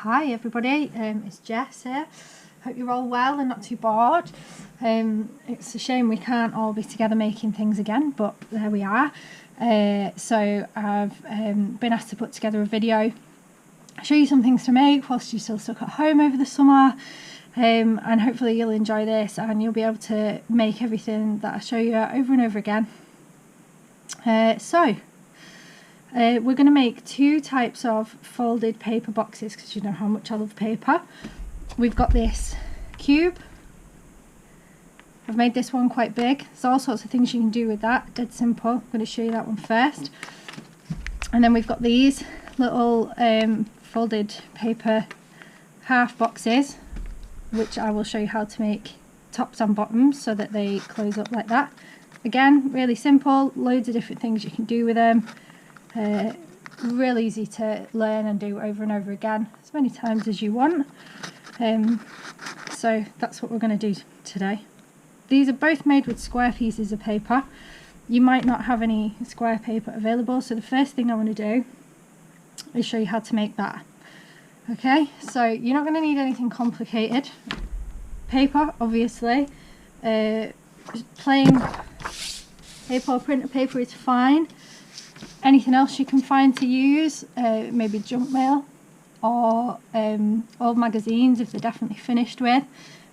Hi everybody, it's Jess here. Hope you're all well and not too bored. It's a shame we can't all be together making things again, but there we are. So I've been asked to put together a video, show you some things to make whilst you're still stuck at home over the summer, and hopefully you'll enjoy this and you'll be able to make everything that I show you over and over again. We're going to make two types of folded paper boxes because you know how much I love paper. We've got this cube. I've made this one quite big. There's all sorts of things you can do with that, dead simple. I'm going to show you that one first. And then we've got these little folded paper half boxes, which I will show you how to make tops and bottoms so that they close up like that. Again, really simple, loads of different things you can do with them. Real easy to learn and do over and over again as many times as you want. So that's what we're going to do today. These are both made with square pieces of paper. You might not have any square paper available, so the first thing I want to do is show you how to make that. Okay, so you're not going to need anything complicated. Paper, obviously. Plain paper or printed paper is fine. Anything else you can find to use, maybe junk mail or old magazines if they're definitely finished with,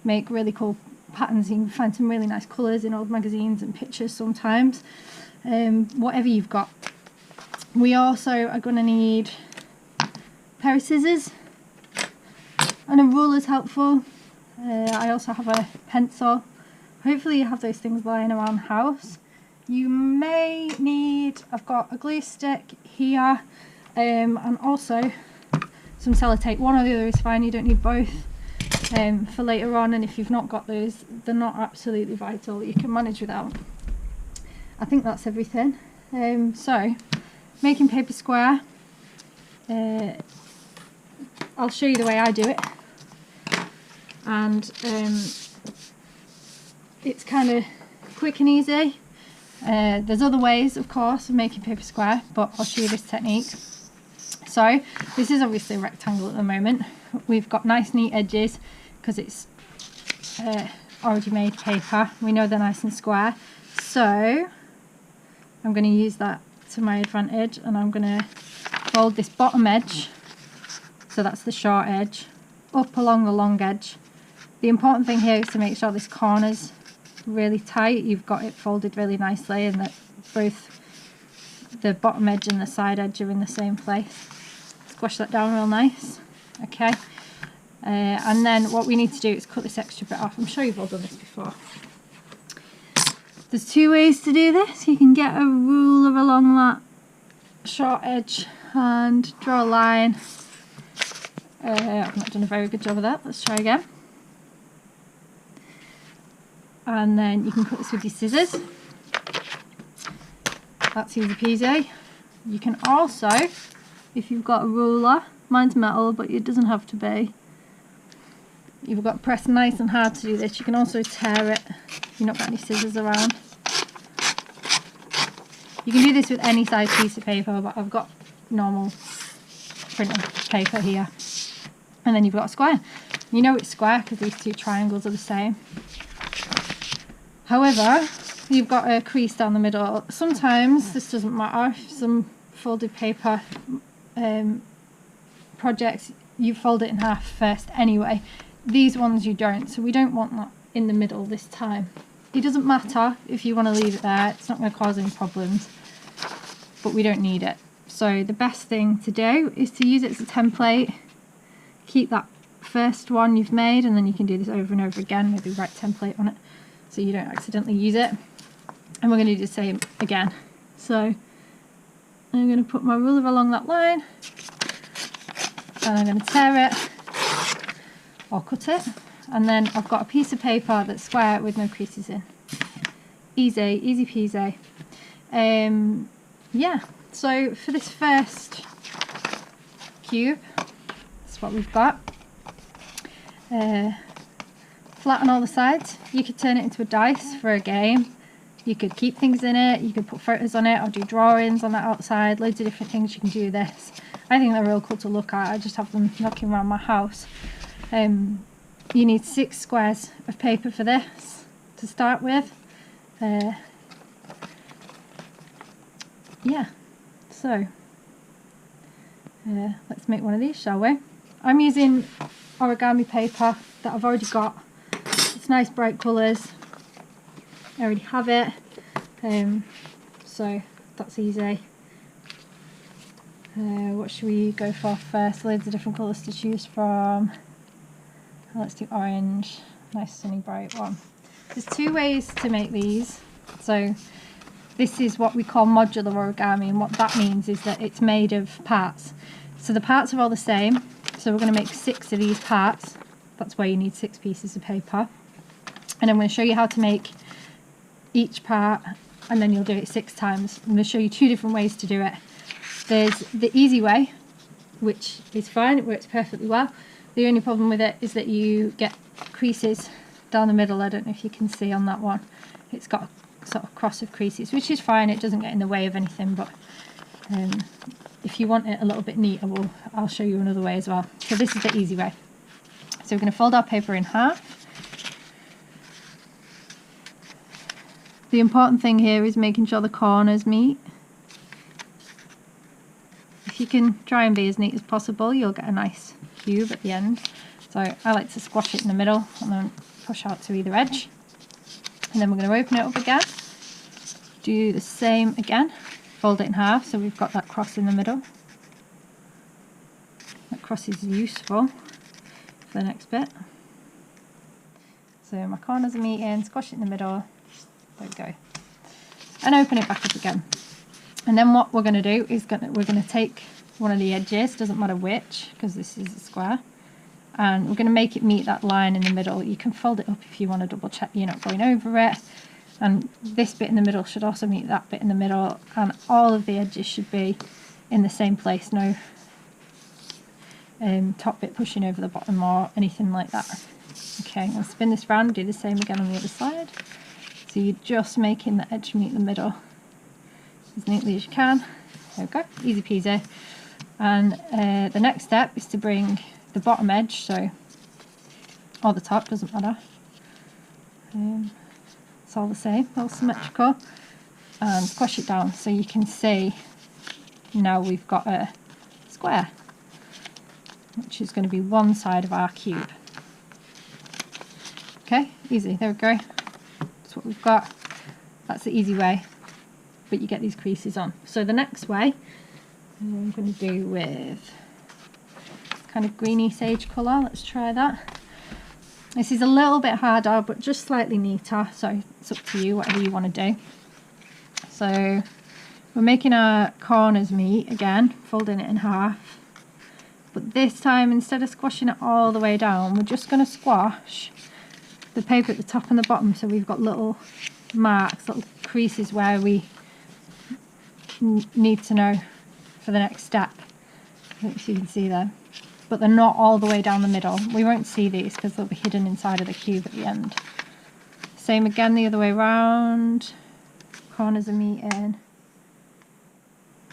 make really cool patterns. You can find some really nice colours in old magazines and pictures sometimes. Whatever you've got. We also are going to need a pair of scissors and a ruler is helpful. I also have a pencil. Hopefully you have those things lying around the house. You may need, I've got a glue stick here, and also some sellotape. One or the other is fine, you don't need both for later on, and if you've not got those, they're not absolutely vital, you can manage without. I think that's everything. So, making paper square, I'll show you the way I do it, and it's kind of quick and easy. There's other ways, of course, of making paper square, but I'll show you this technique. So this is obviously a rectangle at the moment. We've got nice neat edges because it's already made paper. We know they're nice and square. So I'm going to use that to my advantage, and I'm going to fold this bottom edge, so that's the short edge, up along the long edge. The important thing here is to make sure this corner's really tight, you've got it folded really nicely, and that both the bottom edge and the side edge are in the same place. Squash that down real nice. Okay, and then what we need to do is cut this extra bit off. I'm sure you've all done this before. There's two ways to do this. You can get a ruler along that short edge and draw a line. I've not done a very good job of that. Let's try again. And then you can cut this with your scissors. That's easy peasy. You can also, if you've got a ruler, mine's metal but it doesn't have to be, you've got to press nice and hard to do this. You can also tear it if you've not got any scissors around. You can do this with any size piece of paper, but I've got normal printed paper here. And then you've got a square. You know it's square because these two triangles are the same. However, you've got a crease down the middle. Sometimes this doesn't matter. Some folded paper projects, you fold it in half first anyway. These ones you don't, so we don't want that in the middle this time. It doesn't matter if you want to leave it there, it's not going to cause any problems, but we don't need it. So the best thing to do is to use it as a template. Keep that first one you've made, and then you can do this over and over again, maybe write template on it, so you don't accidentally use it. And we're going to do the same again. So I'm going to put my ruler along that line, and I'm going to tear it or cut it, and then I've got a piece of paper that's square with no creases in. Easy peasy. Yeah, so for this first cube, that's what we've got. Flatten all the sides. You could turn it into a dice for a game. You could keep things in it, you could put photos on it or do drawings on the outside, loads of different things you can do with this. I think they're real cool to look at. I just have them knocking around my house. You need 6 squares of paper for this to start with. Yeah, so let's make one of these, shall we? I'm using origami paper that I've already got. It's nice bright colours. I already have it, so that's easy. What should we go for first? Loads of different colours to choose from. Let's do orange, nice sunny bright one. There's 2 ways to make these. So this is what we call modular origami, and what that means is that it's made of parts. So the parts are all the same, so we're going to make 6 of these parts. That's why you need 6 pieces of paper. And I'm going to show you how to make each part, and then you'll do it 6 times. I'm going to show you 2 different ways to do it. There's the easy way, which is fine, it works perfectly well. The only problem with it is that you get creases down the middle. I don't know if you can see on that one. It's got a sort of cross of creases, which is fine, it doesn't get in the way of anything, but if you want it a little bit neater, I'll show you another way as well. So this is the easy way. So we're going to fold our paper in half. The important thing here is making sure the corners meet. If you can try and be as neat as possible, you'll get a nice cube at the end. So I like to squash it in the middle and then push out to either edge. And then we're going to open it up again. Do the same again. Fold it in half so we've got that cross in the middle. That cross is useful for the next bit. So my corners are meeting, squash it in the middle. There we go. And open it back up again. And then what we're going to do is we're going to take one of the edges, doesn't matter which, because this is a square, and we're going to make it meet that line in the middle. You can fold it up if you want to double check you're not going over it. And this bit in the middle should also meet that bit in the middle, and all of the edges should be in the same place, no top bit pushing over the bottom or anything like that. Okay, I'm going to spin this round, do the same again on the other side. So you're just making the edge meet the middle as neatly as you can. There we go, easy peasy. And the next step is to bring the bottom edge, so or the top, doesn't matter. It's all the same, all symmetrical, and squash it down so you can see now we've got a square, which is going to be one side of our cube. Okay, easy, there we go. That's what we've got. That's the easy way, but you get these creases on. So the next way I'm going to do with kind of greeny sage colour. Let's try that. This is a little bit harder, but just slightly neater, so it's up to you, whatever you want to do. So we're making our corners meet again, folding it in half. But this time, instead of squashing it all the way down, we're just going to squash the paper at the top and the bottom, so we've got little marks, little creases where we need to know for the next step. I don't know if you can see there. But they're not all the way down the middle. We won't see these because they'll be hidden inside of the cube at the end. Same again the other way around. Corners are meeting.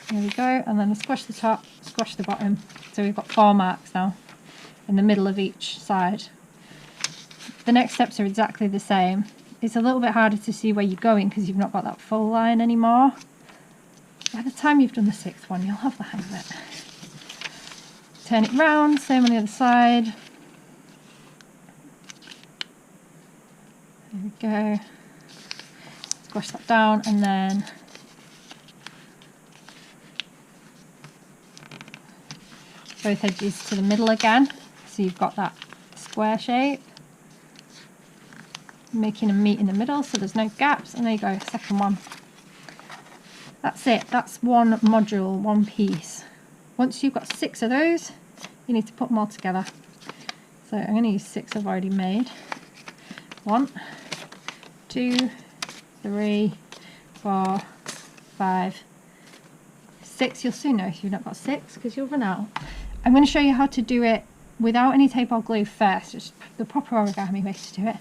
There we go. And then squash the top, squash the bottom. So we've got 4 marks now in the middle of each side. The next steps are exactly the same. It's a little bit harder to see where you're going because you've not got that full line anymore. By the time you've done the 6th one, you'll have the hang of it. Turn it round, same on the other side. There we go. Squash that down and then both edges to the middle again. So you've got that square shape. Making them meet in the middle so there's no gaps, and there you go, second one. That's it, that's one module, one piece. Once you've got 6 of those, you need to put them all together. So I'm going to use 6 I've already made. 1, 2, 3, 4, 5, 6. You'll soon know if you've not got 6 because you'll run out. I'm going to show you how to do it without any tape or glue first. It's the proper origami way to do it.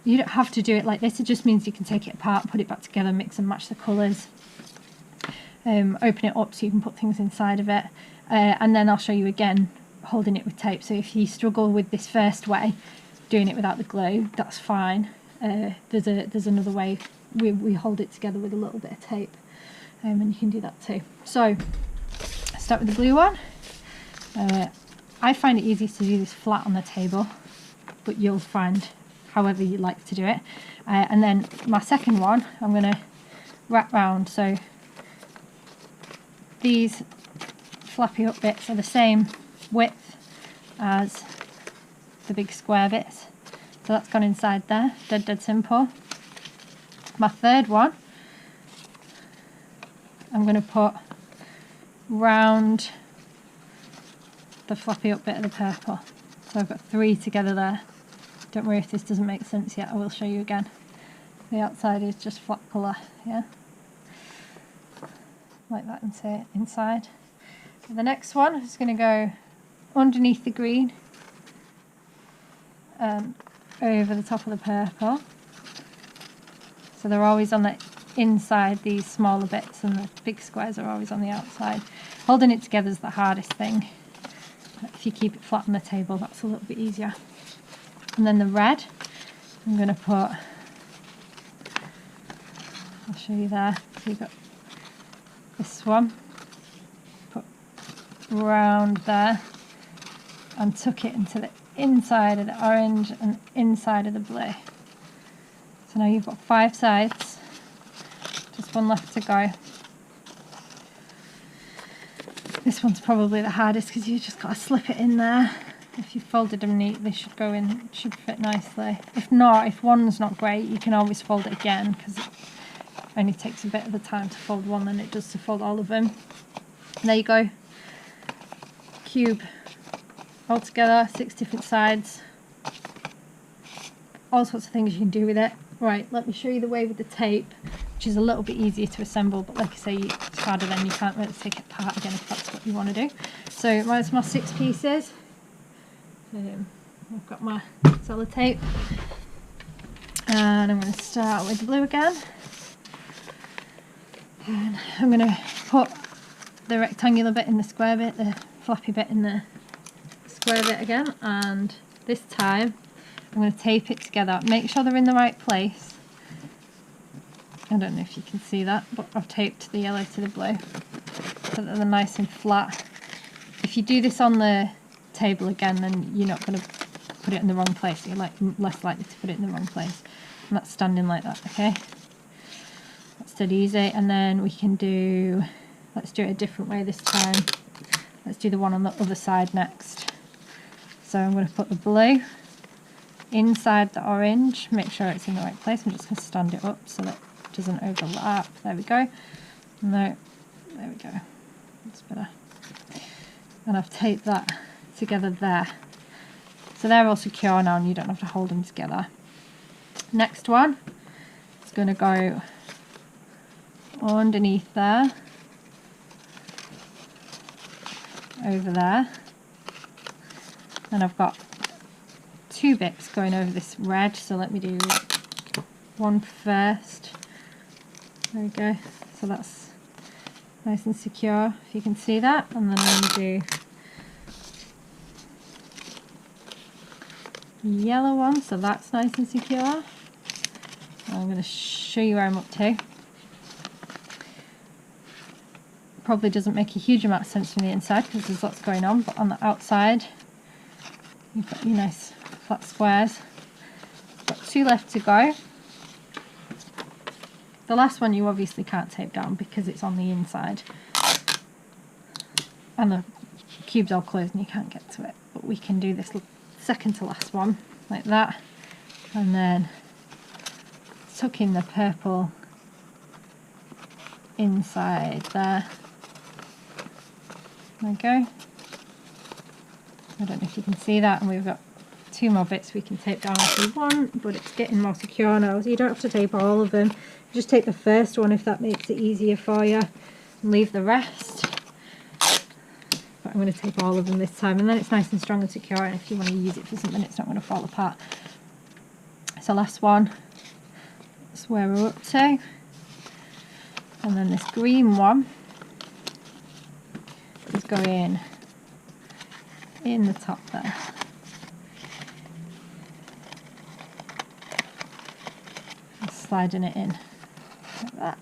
You don't have to do it like this. It just means you can take it apart, put it back together, mix and match the colours. Open it up so you can put things inside of it. And then I'll show you again holding it with tape. So if you struggle with this first way, doing it without the glue, that's fine. There's another way. We hold it together with a little bit of tape, and you can do that too. So start with the blue one. I find it easiest to do this flat on the table, but you'll find however you like to do it. And then my second one, I'm going to wrap round. So these flappy up bits are the same width as the big square bits. So that's gone inside there, dead simple. My third one, I'm going to put round the flappy up bit of the purple. So I've got 3 together there. Don't worry if this doesn't make sense yet, I will show you again. The outside is just flat colour, yeah? Like that inside. And the next one is going to go underneath the green and over the top of the purple. So they're always on the inside, these smaller bits, and the big squares are always on the outside. Holding it together is the hardest thing. If you keep it flat on the table, that's a little bit easier. And then the red, I'm going to put, I'll show you there. So you've got this one, put round there, and tuck it into the inside of the orange and inside of the blue. So now you've got 5 sides, just one left to go. This one's probably the hardest because you just got to slip it in there. If you folded them neat, they should go in, should fit nicely. If not, if one's not great, you can always fold it again because it only takes a bit of the time to fold one than it does to fold all of them. And there you go. Cube all together, 6 different sides. All sorts of things you can do with it. Right, let me show you the way with the tape, which is a little bit easier to assemble, but like I say, it's harder then, you can't really take it apart again if that's what you want to do. So there's my 6 pieces. I've got my sellotape, and I'm going to start with the blue again. And I'm going to put the rectangular bit in the square bit, the flappy bit in the square bit again, and this time I'm going to tape it together. Make sure they're in the right place. I don't know if you can see that, but I've taped the yellow to the blue so that they're nice and flat. If you do this on the table again, then you're not going to put it in the wrong place. You're less likely to put it in the wrong place. And that's standing like that, okay? That's dead easy. And then we can do, let's do it a different way this time. Let's do the one on the other side next. So I'm going to put the blue inside the orange, make sure it's in the right place. I'm just going to stand it up so that it doesn't overlap. There we go. No, there we go. That's better. And I've taped that together there. So they're all secure now and you don't have to hold them together. Next one is going to go underneath there, over there, and I've got 2 bits going over this red, so let me do one first. There we go, so that's nice and secure if you can see that, and then I'm going to do yellow one, so that's nice and secure. I'm going to show you where I'm up to. Probably doesn't make a huge amount of sense from the inside because there's lots going on, but on the outside you've got your nice flat squares. Got 2 left to go. The last one you obviously can't tape down because it's on the inside and the cube's all closed and you can't get to it, but we can do this second to last one like that, and then tuck in the purple inside there. There we go. I don't know if you can see that, and we've got 2 more bits we can tape down if we want, but it's getting more secure now, so you don't have to tape all of them. Just take the first one if that makes it easier for you, and leave the rest. But I'm going to tape all of them this time, and then it's nice and strong and secure, and if you want to use it for something it's not going to fall apart. So last one, that's where we're up to. And then this green one is going in the top there. And sliding it in like that.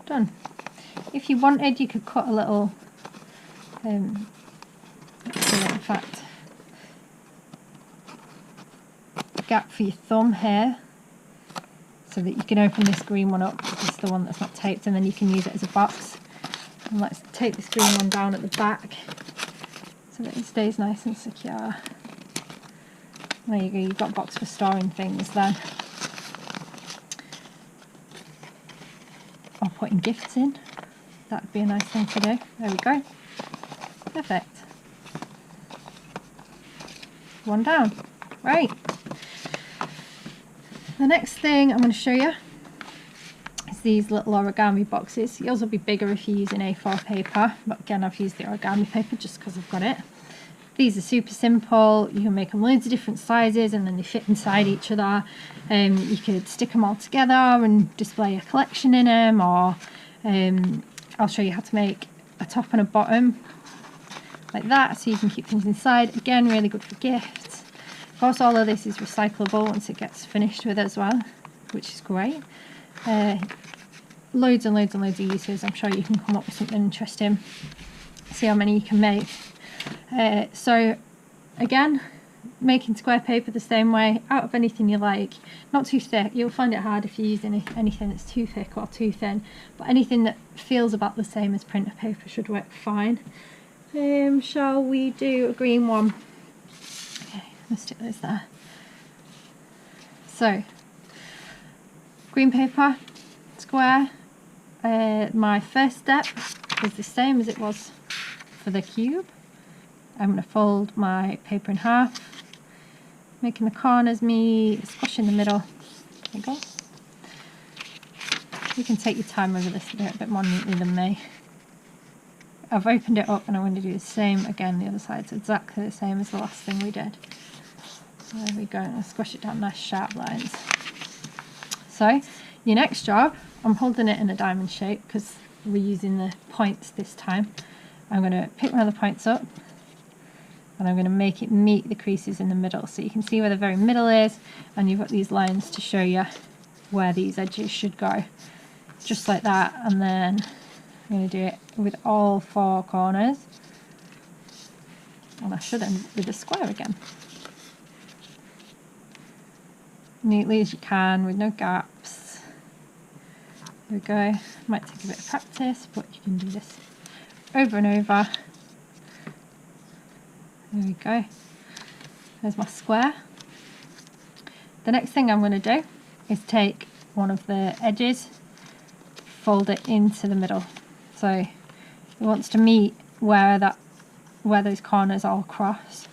Done. If you wanted, you could cut a little, let's do it, in fact, gap for your thumb here, so that you can open this green one up. This is the one that's not taped, and then you can use it as a box. And let's tape this green one down at the back so that it stays nice and secure. There you go, you've got a box for storing things then. Or putting gifts in. That'd be a nice thing to do. There we go. Perfect. One down. Right. The next thing I'm going to show you is these little origami boxes. Yours will be bigger if you're using A4 paper, but again I've used the origami paper just because I've got it. These are super simple. You can make them loads of different sizes and then they fit inside each other. You could stick them all together and display a collection in them, or I'll show you how to make a top and a bottom like that so you can keep things inside. Again, really good for gifts. Of course, all of this is recyclable once it gets finished with as well, which is great. Loads and loads and loads of uses. I'm sure you can come up with something interesting. See how many you can make. So again, making square paper the same way, out of anything you like, not too thick. You'll find it hard if you use anything that's too thick or too thin, but anything that feels about the same as printer paper should work fine. Shall we do a green one? Okay, let's stick those there. So green paper, square. My first step is the same as it was for the cube. I'm going to fold my paper in half, making the corners meet, squashing the middle. There you go. You can take your time over this a bit more neatly than me. I've opened it up and I'm going to do the same again the other side, so exactly the same as the last thing we did. There we go, and I'll squash it down nice sharp lines. So your next job, I'm holding it in a diamond shape because we're using the points this time. I'm going to pick one of the points up and I'm going to make it meet the creases in the middle, so you can see where the very middle is, and you've got these lines to show you where these edges should go, just like that. And then I'm going to do it with all four corners, and I should end with a square again, neatly as you can with no gaps. There we go. Might take a bit of practice, but you can do this over and over. There we go. There's my square. The next thing I'm going to do is take one of the edges, fold it into the middle. So it wants to meet where those corners all cross.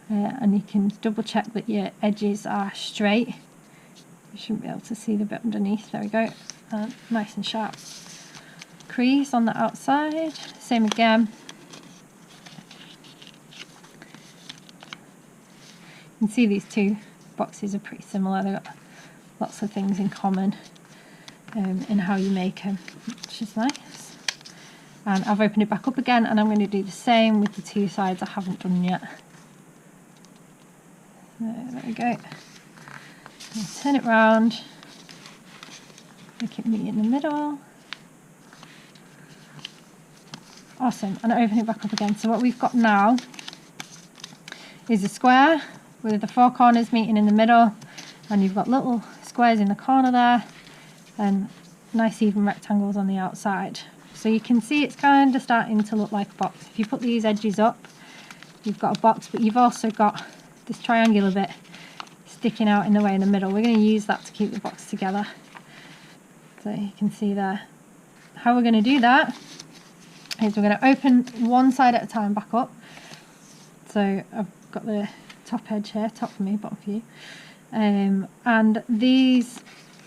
And you can double check that your edges are straight. You shouldn't be able to see the bit underneath. There we go. Nice and sharp. Crease on the outside. Same again. You can see these two boxes are pretty similar. They've got lots of things in common in how you make them, which is nice. And I've opened it back up again, and I'm going to do the same with the two sides I haven't done yet. There we go. I'll turn it round, make it meet in the middle. Awesome, and I open it back up again. So what we've got now is a square with the four corners meeting in the middle, and you've got little squares in the corner there and nice even rectangles on the outside. So you can see it's kind of starting to look like a box. If you put these edges up, you've got a box, but you've also got this triangular bit sticking out in the way in the middle. We're going to use that to keep the box together. So you can see there. How we're going to do that is we're going to open one side at a time back up. So I've got the top edge here, top for me, bottom for you. And these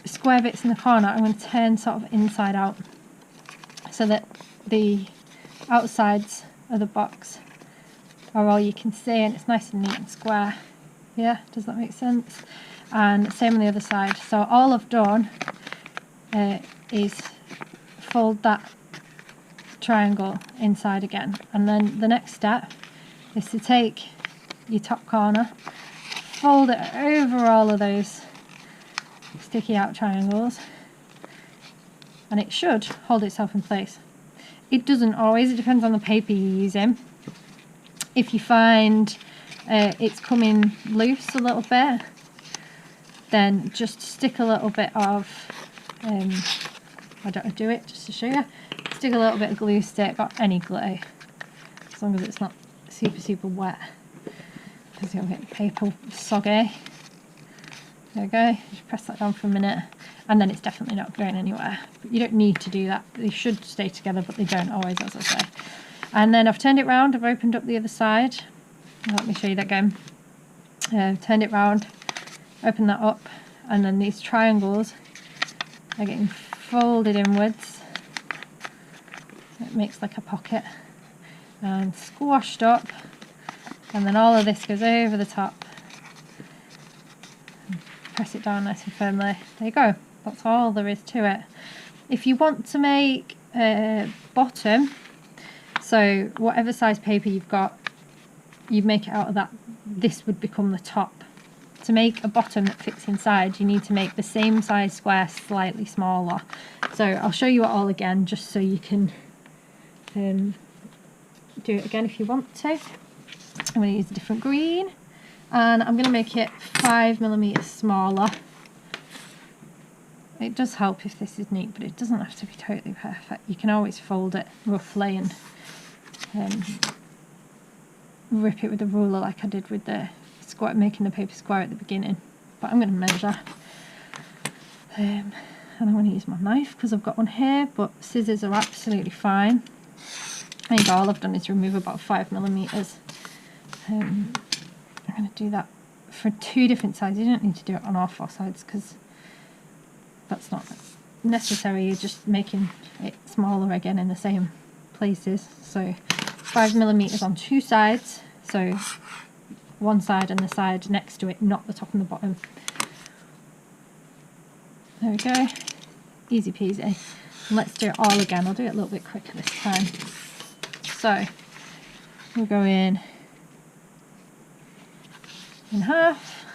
square bits in the corner I'm going to turn sort of inside out so that the outsides of the box are all you can see, and it's nice and neat and square. Yeah, does that make sense? And same on the other side. So all I've done is fold that triangle inside again, and then the next step is to take your top corner, fold it over all of those sticky out triangles, and it should hold itself in place. It doesn't always, it depends on the paper you're using. If you find it's coming loose a little bit, then just stick a little bit of, I don't do it just to show you, stick a little bit of glue stick or any glue, as long as it's not super wet, because you'll get the paper soggy. There we go, just press that down for a minute, and then it's definitely not going anywhere. But you don't need to do that, they should stay together, but they don't always, as I say. And then I've turned it round, I've opened up the other side. Let me show you that again. Turned it round, open that up, and then these triangles are getting folded inwards. It makes like a pocket, and squashed up, and then all of this goes over the top. Press it down nice and firmly. There you go, that's all there is to it. If you want to make a bottom, so whatever size paper you've got, you make it out of that, this would become the top. To make a bottom that fits inside, you need to make the same size square slightly smaller. So I'll show you it all again, just so you can do it again if you want to. I'm going to use a different green, and I'm going to make it 5mm smaller. It does help if this is neat, but it doesn't have to be totally perfect. You can always fold it roughly and rip it with a ruler like I did with the square, making the paper square at the beginning. But I'm going to measure, and I'm going to use my knife because I've got one here, but scissors are absolutely fine. I think all I've done is remove about 5mm. I'm going to do that for 2 different sides. You don't need to do it on all 4 sides because that's not necessary. You're just making it smaller again in the same places. So 5mm on 2 sides, so one side and the side next to it, not the top and the bottom. There we go, easy peasy. And let's do it all again. I'll do it a little bit quicker this time. So we'll go in half,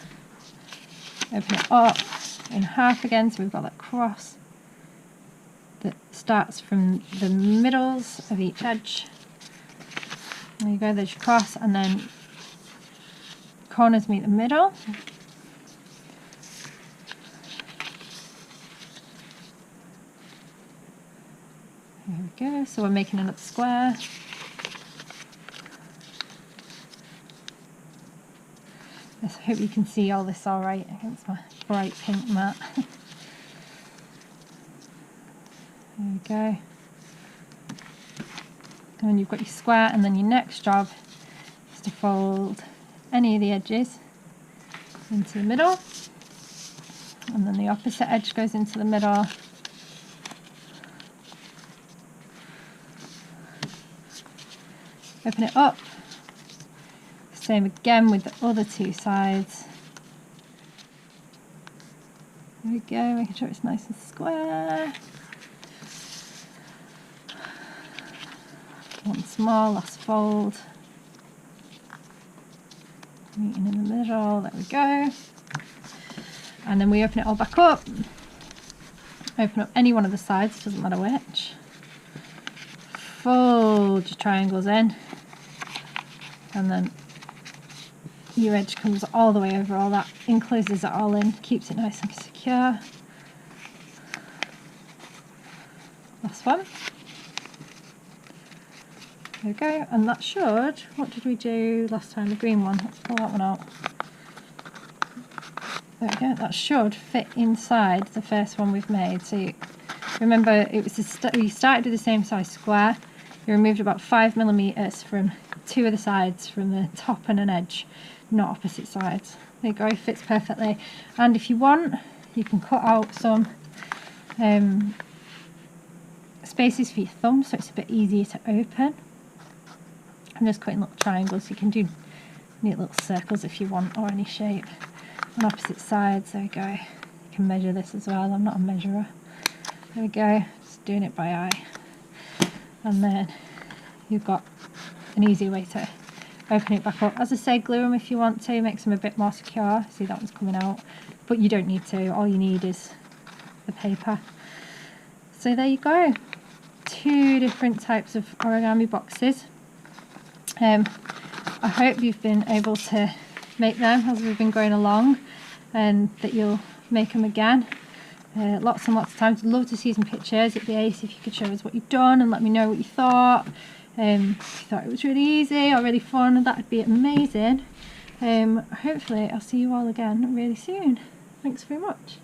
open it up in half again, so we've got that cross that starts from the middles of each edge. There you go, there's your cross, and then corners meet the middle. There we go, so we're making another square. I hope you can see all this all right against my bright pink mat. There we go. And then you've got your square, and then your next job is to fold any of the edges into the middle, and then the opposite edge goes into the middle. Open it up. Same again with the other 2 sides. There we go, making sure it's nice and square. Once more, last fold. Meeting in the middle, there we go. And then we open it all back up. Open up any one of the sides, doesn't matter which. Fold your triangles in. And then your edge comes all the way over all that, encloses it all in, keeps it nice and secure. Last one. There we go, and that should, what did we do last time, the green one, let's pull that one out. There we go, that should fit inside the first one we've made. So you, remember, it was we started with the same size square, you removed about 5mm from 2 of the sides from the top and an edge, not opposite sides. There you go, it fits perfectly. And if you want, you can cut out some spaces for your thumb so it's a bit easier to open. I'm just cutting little triangles. You can do neat little circles if you want, or any shape on opposite sides. There we go. You can measure this as well. I'm not a measurer. There we go. Just doing it by eye. And then you've got an easy way to open it back up. As I say, glue them if you want to, makes them a bit more secure. See, that one's coming out, but you don't need to. All you need is the paper. So there you go. 2 different types of origami boxes. I hope you've been able to make them as we've been going along, and that you'll make them again. Lots and lots of times. I'd love to see some pictures. It'd be ace if you could show us what you've done and let me know what you thought. If you thought it was really easy or really fun, that would be amazing. Hopefully I'll see you all again really soon. Thanks very much.